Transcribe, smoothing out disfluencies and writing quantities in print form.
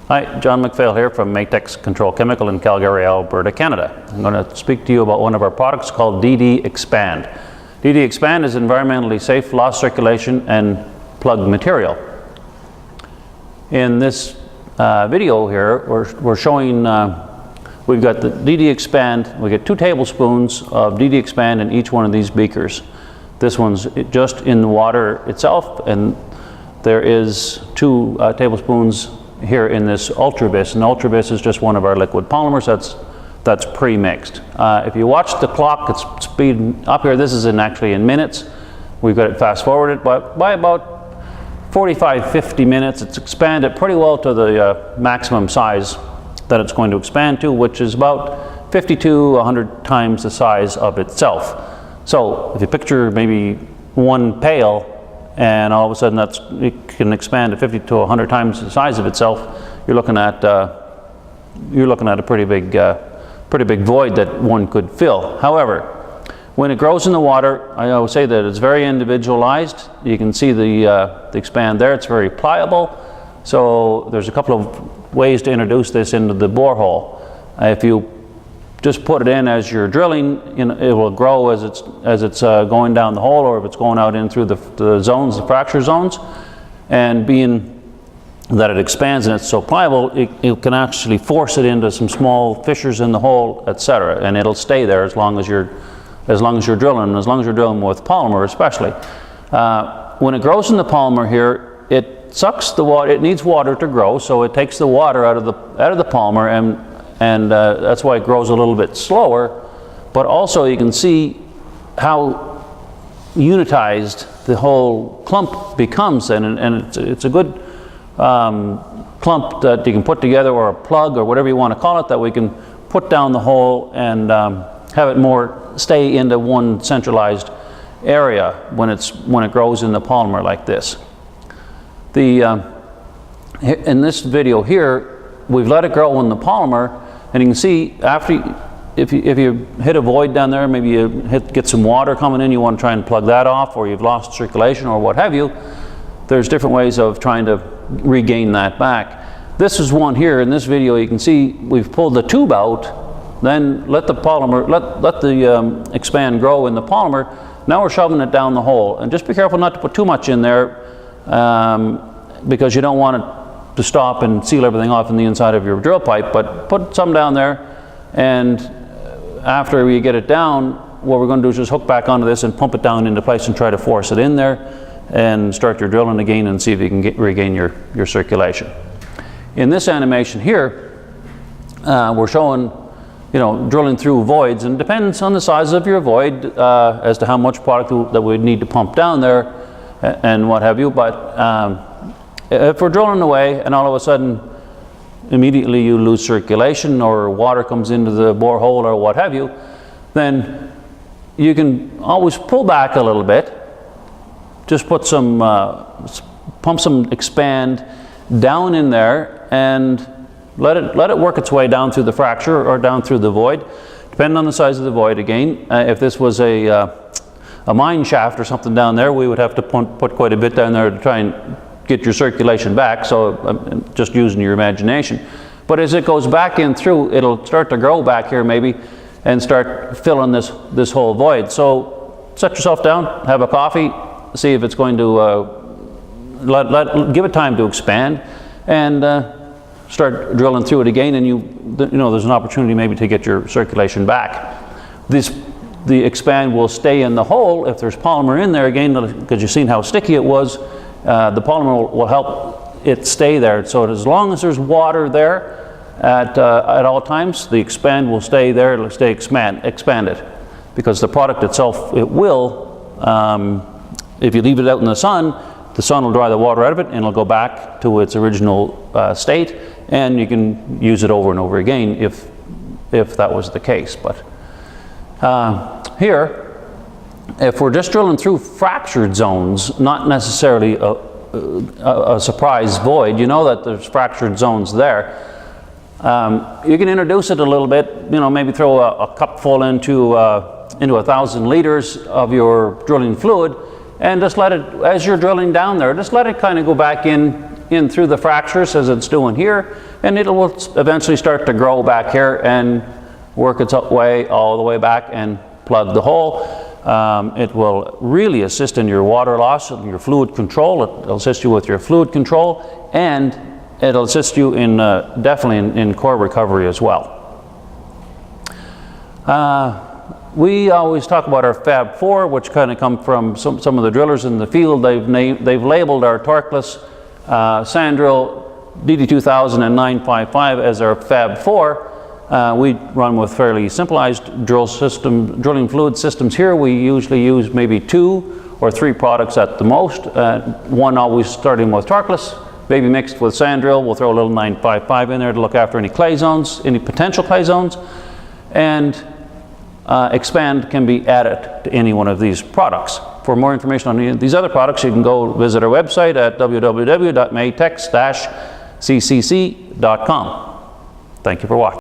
Hi, John McPhail here from Matex Control Chemical in Calgary, Alberta, Canada. I'm going to speak to you about one of our products called Xpand. Xpand is environmentally safe, loss circulation, and plug material. In this video here, we're showing we've got the Xpand. We get 2 tablespoons of Xpand in each one of these beakers. This one's just in the water itself, and there is 2 tablespoons here in this Ultravis, and Ultravis is just one of our liquid polymers that's pre-mixed. If you watch the clock, it's speeding up here. This is actually in minutes. We've got it fast forwarded, but by about 45-50 minutes, it's expanded pretty well to the maximum size that it's going to expand to, which is about 50 to 100 times the size of itself. So if you picture maybe 1 pail, and all of a sudden it can expand to 50 to 100 times the size of itself, you're looking at a pretty big void that one could fill. However, when it grows in the water, I always say that it's very individualized. You can see the Xpand there. It's very pliable. So there's a couple of ways to introduce this into the borehole. If you just put it in as you're drilling, it will grow as it's going down the hole, or if it's going out in through the zones, the fracture zones. And being that it expands and it's so pliable, it can actually force it into some small fissures in the hole, etc. And it'll stay there as long as you're drilling, and as long as you're drilling with polymer, especially. When it grows in the polymer here, it sucks the water. It needs water to grow, so it takes the water out of the polymer, and that's why it grows a little bit slower. But also you can see how unitized the whole clump becomes, and it's a good clump that you can put together, or a plug, or whatever you want to call it, that we can put down the hole and have it more stay into one centralized area when it grows in the polymer like this. In this video here, we've let it grow in the polymer, and you can see if you hit a void down there, maybe you get some water coming in, you want to try and plug that off, or you've lost circulation or what have you. There's different ways of trying to regain that back. This is one here in this video. You can see we've pulled the tube out, then let the Xpand grow in the polymer. Now we're shoving it down the hole, and just be careful not to put too much in there, because you don't want it to stop and seal everything off in the inside of your drill pipe. But put some down there, and after you get it down, what we're going to do is just hook back onto this and pump it down into place and try to force it in there, and start your drilling again and see if you can regain your circulation. In this animation here, we're showing drilling through voids, and it depends on the size of your void as to how much product that we'd need to pump down there and what have you. But if we're drilling away and all of a sudden immediately you lose circulation, or water comes into the borehole or what have you, then you can always pull back a little bit. Just put pump some Xpand down in there, and let it work its way down through the fracture or down through the void, depending on the size of the void. Again, if this was a mine shaft or something down there, we would have to put quite a bit down there to try and get your circulation back. So just using your imagination. But as it goes back in through, it'll start to grow back here maybe, and start filling this whole void. So set yourself down, have a coffee, see if it's going to give it time to expand, and start drilling through it again, and there's an opportunity maybe to get your circulation back. The Xpand will stay in the hole if there's polymer in there, again, because you've seen how sticky it was. The polymer will help it stay there. So as long as there's water there at all times, the Xpand will stay there. It'll stay expanded, because the product itself, it will, if you leave it out in the sun will dry the water out of it, and it'll go back to its original state, and you can use it over and over again if that was the case. But here, if we're just drilling through fractured zones, not necessarily a surprise void, that there's fractured zones there, you can introduce it a little bit, maybe throw a cup full into 1,000 liters of your drilling fluid, and just let it, as you're drilling down there, just let it kind of go back in in through the fractures as it's doing here, and it will eventually start to grow back here and work its way all the way back and plug the hole. It will really assist in your water loss and your fluid control. It'll assist you with your fluid control, and it'll assist you in definitely in core recovery as well. We always talk about our Fab 4, which kind of come from some of the drillers in the field. They've labeled our torqueless sand drill DD2000 and 955 as our Fab 4. We run with fairly simplified drilling fluid systems here. We usually use maybe 2 or 3 products at the most. One always starting with torqueless, maybe mixed with sand drill. We'll throw a little 955 in there to look after any clay zones, any potential clay zones. And Xpand can be added to any one of these products. For more information on any of these other products, you can go visit our website at www.matex-ccc.com. Thank you for watching.